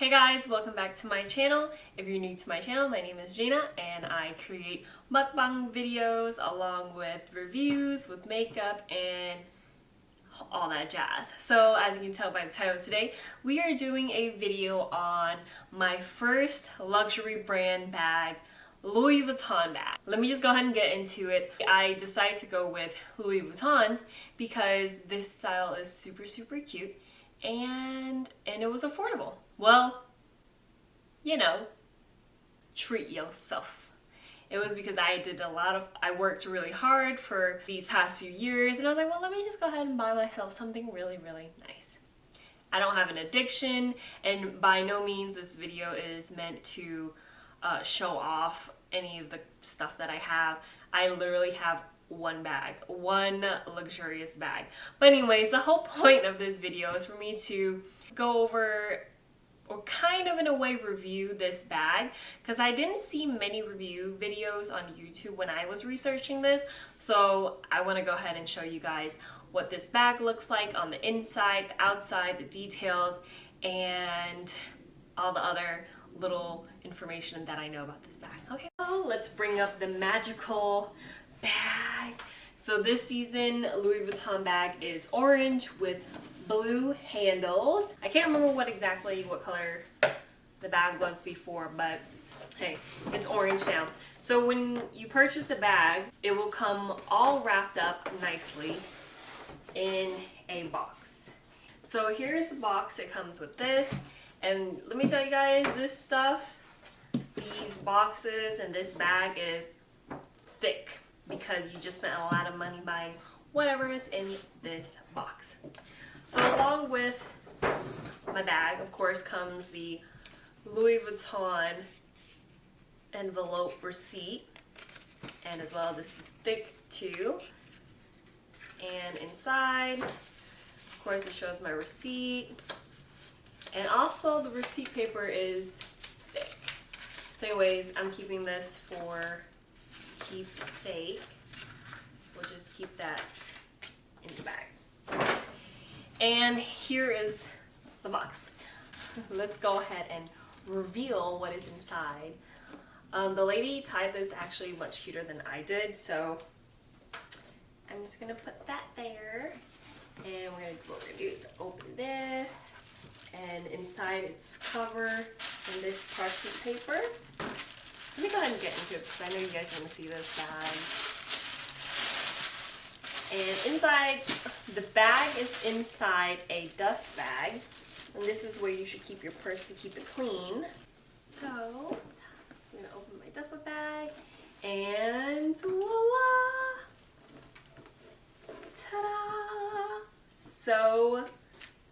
Hey guys, welcome back to my channel. If you're new to my channel, my name is Gina and I create mukbang videos along with reviews, with makeup, and all that jazz. So as you can tell by the title today, we are doing a video on my first luxury brand bag, Louis Vuitton bag. Let me just go ahead and get into it. I decided to go with Louis Vuitton because this style is super cute and it was affordable. Well, you know, treat yourself. It was because I worked really hard for these past few years and I was like, well, let me just go ahead and buy myself something really nice. I don't have an addiction, and by no means this video is meant to show off any of the stuff that I have. I literally have one bag, one luxurious bag. But anyways, the whole point of this video is for me to go over, or kind of in a way review this bag, because I didn't see many review videos on YouTube when I was researching this. So I want to go ahead and show you guys what this bag looks like on the inside, the outside, the details, and all the other little information that I know about this bag. Okay, well, let's bring up the magical bag. So this season Louis Vuitton bag is orange with blue handles. I can't remember what color the bag was before, but hey, it's orange now. So when you purchase a bag, it will come all wrapped up nicely in a box. So here's the box. It comes with this, and let me tell you guys, this stuff, these boxes and this bag is thick because you just spent a lot of money buying whatever is in this box. So along with my bag, of course, comes the Louis Vuitton envelope receipt, and as well, this is thick too. And inside, of course, it shows my receipt, and also the receipt paper is thick. So anyways, I'm keeping this for keepsake. We'll just keep that in the bag. And here is the box. Let's go ahead and reveal what is inside. The lady tied this actually much cuter than I did, so I'm just gonna put that there. And what we're gonna do is open this, and inside it's covered in this parchment paper. Let me go ahead and get into it because I know you guys want to see this bag. And inside, the bag is inside a dust bag, and this is where you should keep your purse to keep it clean. So I'm gonna open my duffel bag, and voila! Ta-da! So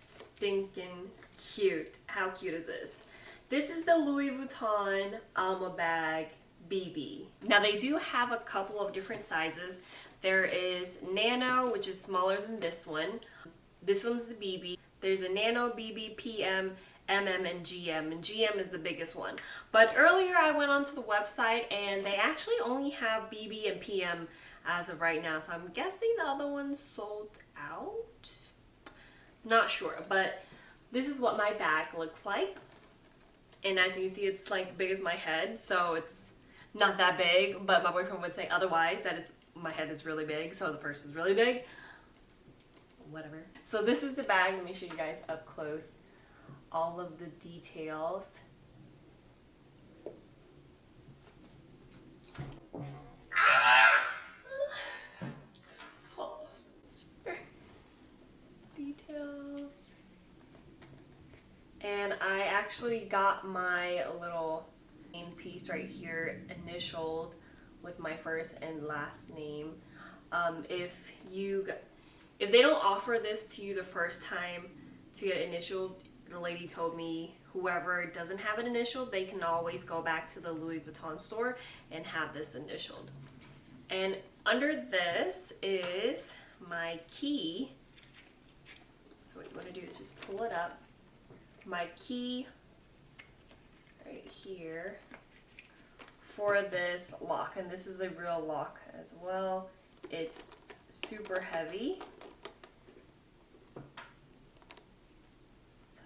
stinking cute. How cute is this? This is the Louis Vuitton Alma bag BB. Now they do have a couple of different sizes. There is Nano, which is smaller than this one. This one's the BB. There's a Nano, BB, PM, MM, and GM. And GM is the biggest one. But earlier I went onto the website and they actually only have BB and PM as of right now. So I'm guessing the other one's sold out? Not sure, but this is what my bag looks like. And as you can see, it's like big as my head, so it's not that big, but my boyfriend would say otherwise, that my head is really big, so the purse is really big. Whatever. So this is the bag. Let me show you guys up close all of the details. Details. And I actually got my little name piece right here initialed with my first and last name. If they don't offer this to you the first time to get initialed, the lady told me whoever doesn't have an initial, they can always go back to the Louis Vuitton store and have this initialed. And under this is my key. So what you want to do is just pull it up. My key right here for this lock, and this is a real lock as well. It's super heavy.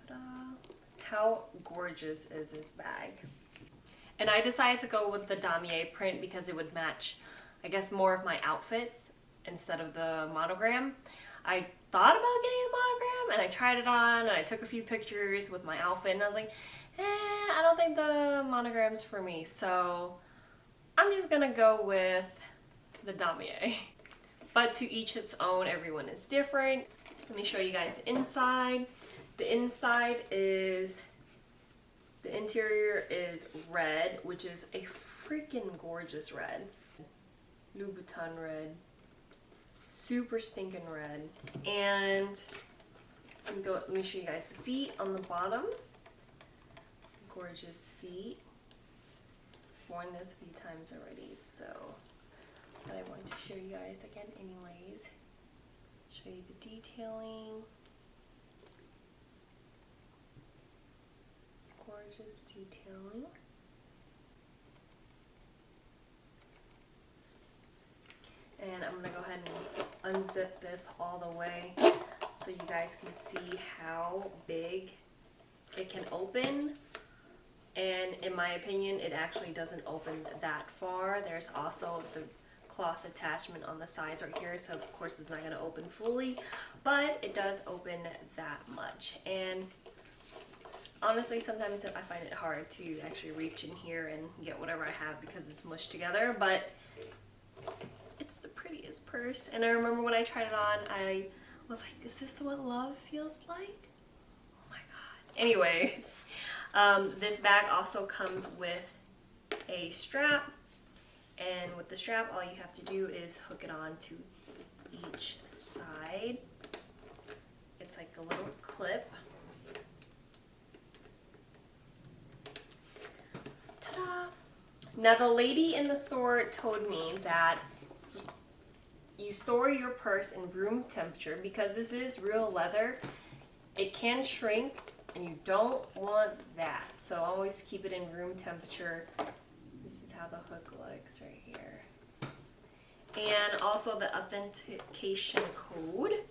Ta-da. how gorgeous is this bag? And I decided to go with the Damier print because it would match, I guess, more of my outfits instead of the monogram. I thought about getting the monogram and I tried it on and I took a few pictures with my outfit and I was like, I don't think the monogram's for me. So I'm just gonna go with the Damier. But to each its own, everyone is different. Let me show you guys the inside. The inside is, the interior is red, which is a freaking gorgeous red. Vuitton red. Super stinking red. And let me show you guys the feet on the bottom. Gorgeous feet. Worn this a few times already, so but I want to show you guys again anyways. Show you the detailing. Gorgeous detailing. And I'm gonna go ahead and unzip this all the way so you guys can see how big it can open. And in my opinion, it actually doesn't open that far. There's also the cloth attachment on the sides right here, so of course it's not going to open fully, but it does open that much. And honestly, sometimes I find it hard to actually reach in here and get whatever I have because it's mushed together, but it's the prettiest purse. And I remember when I tried it on, I was like, is this what love feels like? Oh my god. Anyways, this bag also comes with a strap. And with the strap, all you have to do is hook it on to each side. It's like a little clip. Ta-da! Now the lady in the store told me that you store your purse in room temperature because this is real leather. It can shrink and you don't want that. So always keep it in room temperature. This is how the hook looks right here. And also the authentication code.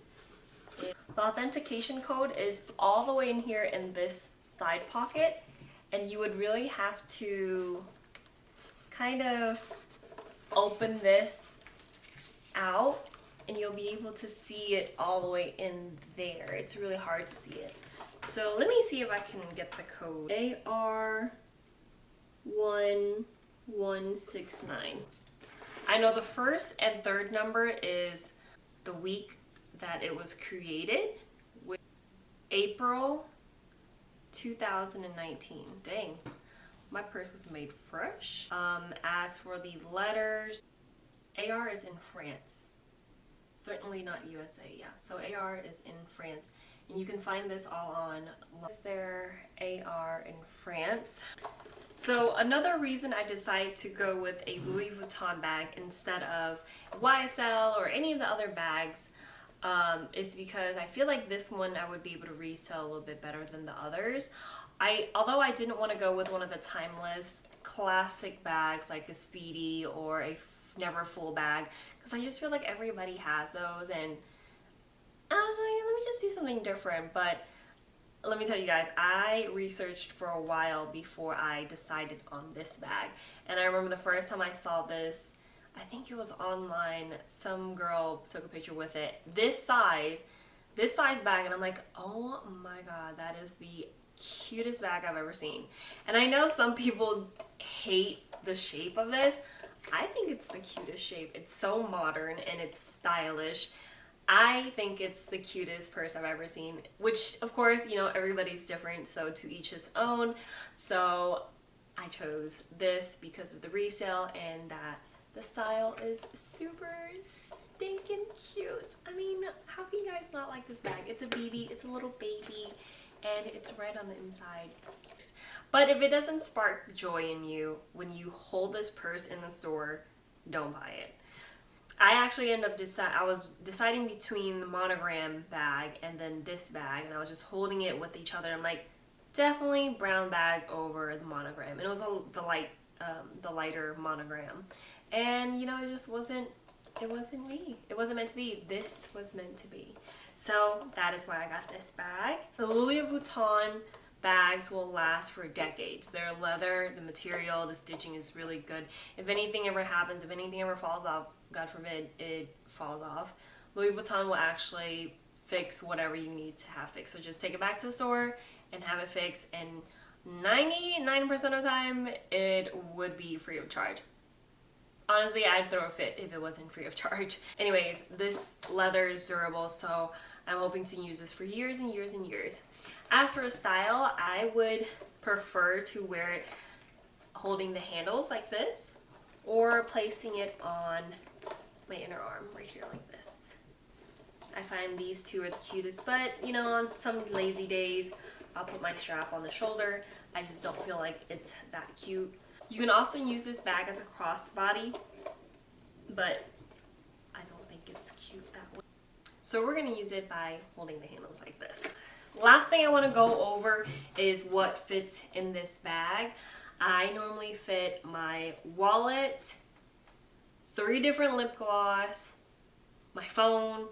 The authentication code is all the way in here in this side pocket. And you would really have to kind of open this out and you'll be able to see it all the way in there. It's really hard to see it. So let me see if I can get the code. AR1169. I know the first and third number is the week that it was created, with April 2019. Dang, my purse was made fresh. As for the letters, AR is in France. Certainly not USA, yeah. So AR is in France. And you can find this all on. Is there AR in France? So another reason I decided to go with a Louis Vuitton bag instead of YSL or any of the other bags is because I feel like this one I would be able to resell a little bit better than the others. Although I didn't want to go with one of the timeless classic bags like a Speedy or a Never Full bag because I just feel like everybody has those, and I was like, let me just do something different. But let me tell you guys, I researched for a while before I decided on this bag. And I remember the first time I saw this, I think it was online, some girl took a picture with it. This size bag, and I'm like, oh my god, that is the cutest bag I've ever seen. And I know some people hate the shape of this. I think it's the cutest shape. It's so modern and it's stylish. I think it's the cutest purse I've ever seen, which of course, you know, everybody's different, so to each his own. So I chose this because of the resale and that the style is super stinking cute. I mean, how can you guys not like this bag? It's a BB, it's a little baby, and it's red on the inside. But if it doesn't spark joy in you when you hold this purse in the store, don't buy it. I actually ended up I was deciding between the monogram bag and then this bag, and I was just holding it with each other. I'm like, definitely brown bag over the monogram, and it was the lighter monogram. And you know, it just wasn't. It wasn't me. It wasn't meant to be. This was meant to be. So that is why I got this bag. The Louis Vuitton bags will last for decades. They're leather, the material, the stitching is really good. If anything ever happens, if anything ever falls off, God forbid it falls off, Louis Vuitton will actually fix whatever you need to have fixed. So just take it back to the store and have it fixed, and 99% of the time it would be free of charge. Honestly, I'd throw a fit if it wasn't free of charge. Anyways, this leather is durable, so I'm hoping to use this for years and years and years. As for style, I would prefer to wear it holding the handles like this, or placing it on my inner arm right here like this. I find these two are the cutest, but you know, on some lazy days, I'll put my strap on the shoulder. I just don't feel like it's that cute. You can also use this bag as a crossbody, but I don't think it's cute that way. So we're gonna use it by holding the handles like this. Last thing I wanna go over is what fits in this bag. I normally fit my wallet, 3 different lip gloss, my phone,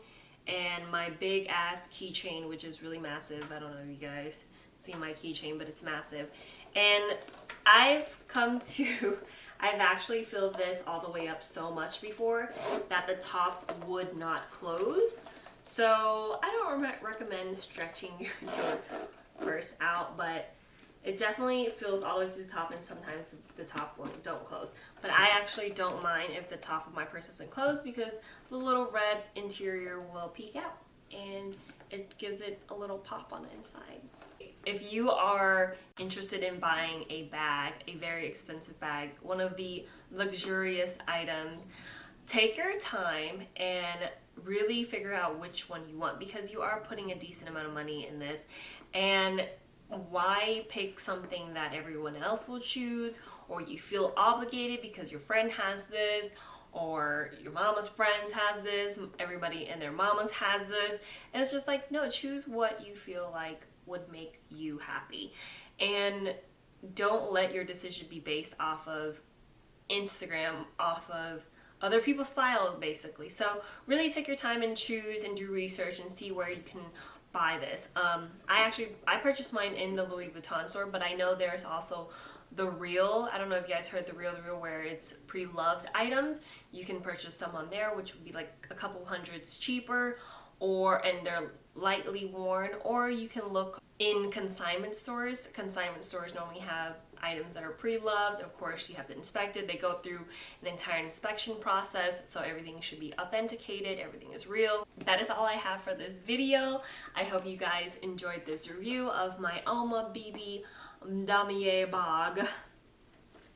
and my big ass keychain, which is really massive. I don't know if you guys see my keychain, but it's massive. And I've actually filled this all the way up so much before that the top would not close. So I don't recommend stretching your purse out, but it definitely fills all the way to the top, and sometimes the top don't close. But I actually don't mind if the top of my purse doesn't close, because the little red interior will peek out and it gives it a little pop on the inside. If you are interested in buying a bag, a very expensive bag, one of the luxurious items, take your time and really figure out which one you want, because you are putting a decent amount of money in this. And why pick something that everyone else will choose, or you feel obligated because your friend has this, or your mama's friends has this, everybody and their mamas has this? And it's just like, no, choose what you feel like would make you happy. And don't let your decision be based off of Instagram, off of other people's styles, basically. So really take your time and choose and do research and see where you can buy this. I purchased mine in the Louis Vuitton store, but I know there's also the Real. I don't know if you guys heard the Real, where it's pre-loved items. You can purchase some on there, which would be like a couple hundreds cheaper, and they're lightly worn. Or you can look in consignment stores. Consignment stores normally have items that are pre-loved. Of course, you have to inspect it. They go through an entire inspection process, so everything should be authenticated, everything is real. That is all I have for this video. I hope you guys enjoyed this review of my Alma BB Damier bag.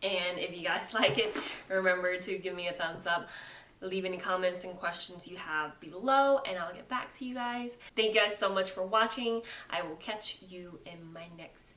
And if you guys like it, remember to give me a thumbs up. Leave any comments and questions you have below, and I'll get back to you guys. Thank you guys so much for watching. I will catch you in my next